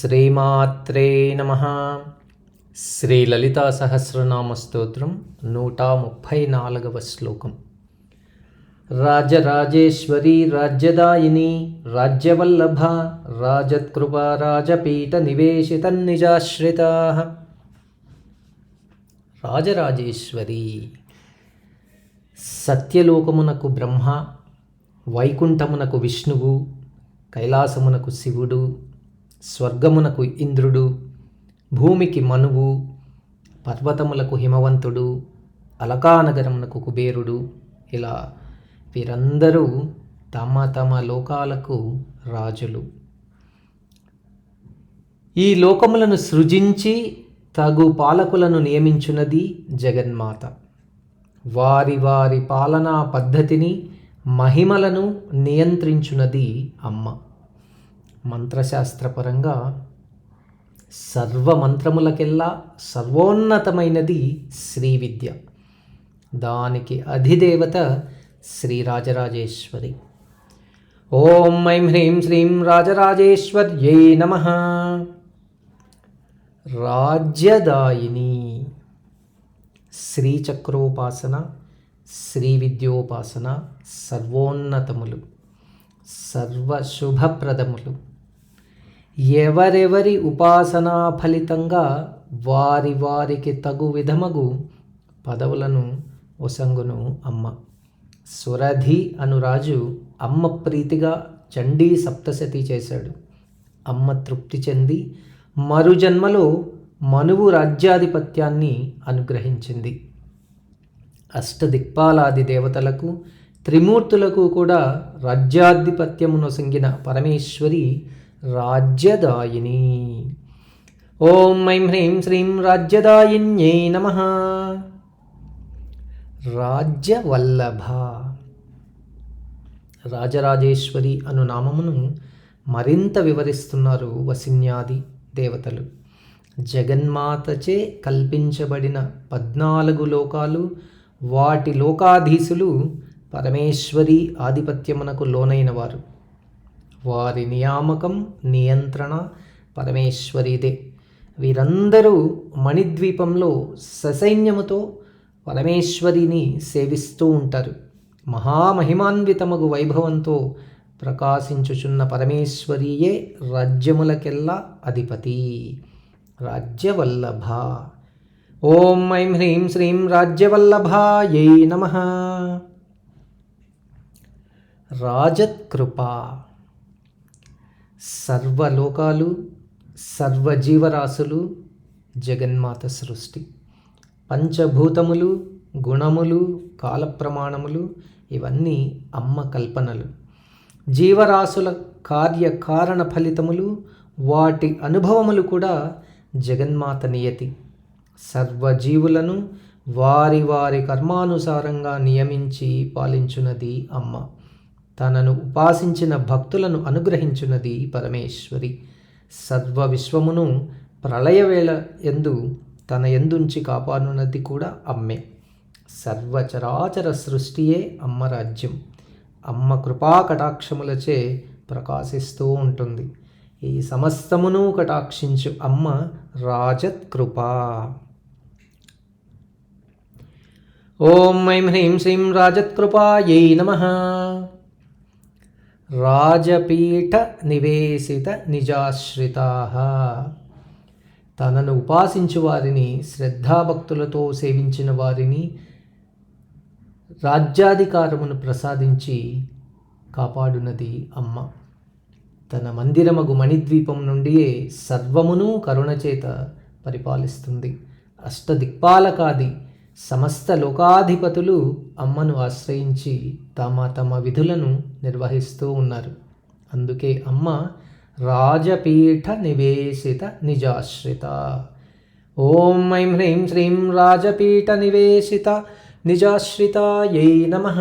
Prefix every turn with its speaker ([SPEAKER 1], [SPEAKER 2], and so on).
[SPEAKER 1] శ్రీమాత్రే నమః. శ్రీ లలితా సహస్రనామ స్తోత్రం 134వ శ్లోకం. రాజరాజేశ్వరి రాజ్యదాయిని రాజ్యవల్లభ రాజత్కృపా రాజపీఠ నివేశితన్నిజాశ్రితా. రాజరాజేశ్వరి సత్యలోకమునకు బ్రహ్మ, వైకుంఠమునకు విష్ణువు, కైలాసమునకు శివుడు, స్వర్గమునకు ఇంద్రుడు, భూమికి మనువు, పర్వతములకు హిమవంతుడు, అలకానగరమునకు కుబేరుడు, ఇలా వీరందరూ తమ తమ లోకాలకు రాజులు. ఈ లోకములను సృజించి తగు పాలకులను నియమించున్నది జగన్మాత. వారి వారి పాలనా పద్ధతిని, మహిమలను నియంత్రించున్నది అమ్మ. మంత్రశాస్త్రపరంగా సర్వమంత్రములకెల్లా సర్వోన్నతమైనది శ్రీ విద్య. దానికి అధిదేవత శ్రీ రాజరాజేశ్వరి. ఓం ఐం హ్రీం శ్రీం రాజరాజేశ్వర్యై నమః. రాజ్యదాయిని శ్రీచక్రోపాసన, శ్రీ విద్యోపాసన సర్వోన్నతములు, సర్వశుభప్రదములు. ఎవరెవరి ఉపాసనా ఫలితంగా వారి వారికి తగు విధమగు పదవులను ఒసంగును అమ్మ. సురధి అనురాజు అమ్మ ప్రీతిగా చండీ సప్తశతి చేశాడు. అమ్మ తృప్తి చెంది మరుజన్మలో మనువు రాజ్యాధిపత్యాన్ని అనుగ్రహించింది. అష్టదిక్పాలాది దేవతలకు, త్రిమూర్తులకు కూడా రాజ్యాధిపత్యమునొసంగిన పరమేశ్వరి రాజ్యదాయిని. ఓం ఐం హ్రీం శ్రీం రాజ్యదాయిన్యై నమః. రాజ్యవల్లభ రాజరాజేశ్వరి అను నామమును మరింత వివరిస్తున్నారు వసిన్యాది దేవతలు. జగన్మాతచే కల్పించబడిన 14 లోకాలు, వాటి లోకాధీశులు పరమేశ్వరి ఆధిపత్యమునకు లోనైనవారు. వారి నియామకం, నియంత్రణ పరమేశ్వరిదే. వీరందరూ మణిద్వీపంలో ససైన్యముతో పరమేశ్వరిని సేవిస్తూ ఉంటారు. మహామహిమాన్వితమగు వైభవంతో ప్రకాశించుచున్న పరమేశ్వరియే రాజ్యములకెల్లా అధిపతి. రాజ్యవల్లభ. ఓం ఐం హ్రీం శ్రీం రాజ్యవల్లభాయై నమః. రాజత్కృప సర్వలోకాలు, సర్వజీవరాశులు జగన్మాత సృష్టి. పంచభూతములు, గుణములు, కాలప్రమాణములు ఇవన్నీ అమ్మ కల్పనలు. జీవరాశుల కార్యకారణ ఫలితములు, వాటి అనుభవములు కూడా జగన్మాత నియతి. సర్వజీవులను వారి వారి కర్మానుసారంగా నియమించి పాలించున్నది అమ్మ. తనను ఉపాసించిన భక్తులను అనుగ్రహించున్నది పరమేశ్వరి. సర్వ విశ్వమును ప్రళయవేళ యందు తన యందుంచి కాపాడున్నది కూడా అమ్మే. సర్వచరాచర సృష్టియే అమ్మ రాజ్యం. అమ్మ కృపా కటాక్షములచే ప్రకాశిస్తూ ఉంటుంది. ఈ సమస్తమును కటాక్షించు అమ్మ రాజత్కృప. ఓం ఐం హ్రీం శ్రీం రాజత్కృపాయై నమః. రాజపీఠ నివేశిత నిజాశ్రితాః. తనను ఉపాసించు వారిని, శ్రద్ధాభక్తులతో సేవించిన వారిని రాజ్యాధికారమును ప్రసాదించి కాపాడునది అమ్మ. తన మందిరమగు మణిద్వీపం నుండియే సర్వమును కరుణచేత పరిపాలిస్తుంది. అష్టదిక్పాలకాది సమస్త లోకాధిపతులు అమ్మను ఆశ్రయించి తమ తమ విధులను నిర్వహిస్తూ ఉన్నారు. అందుకే అమ్మ రాజపీఠ నివేశిత నిజాశ్రిత. ఓం ఐం హ్రీం శ్రీం రాజపీఠ నివేశిత నిజాశ్రితాయై నమః.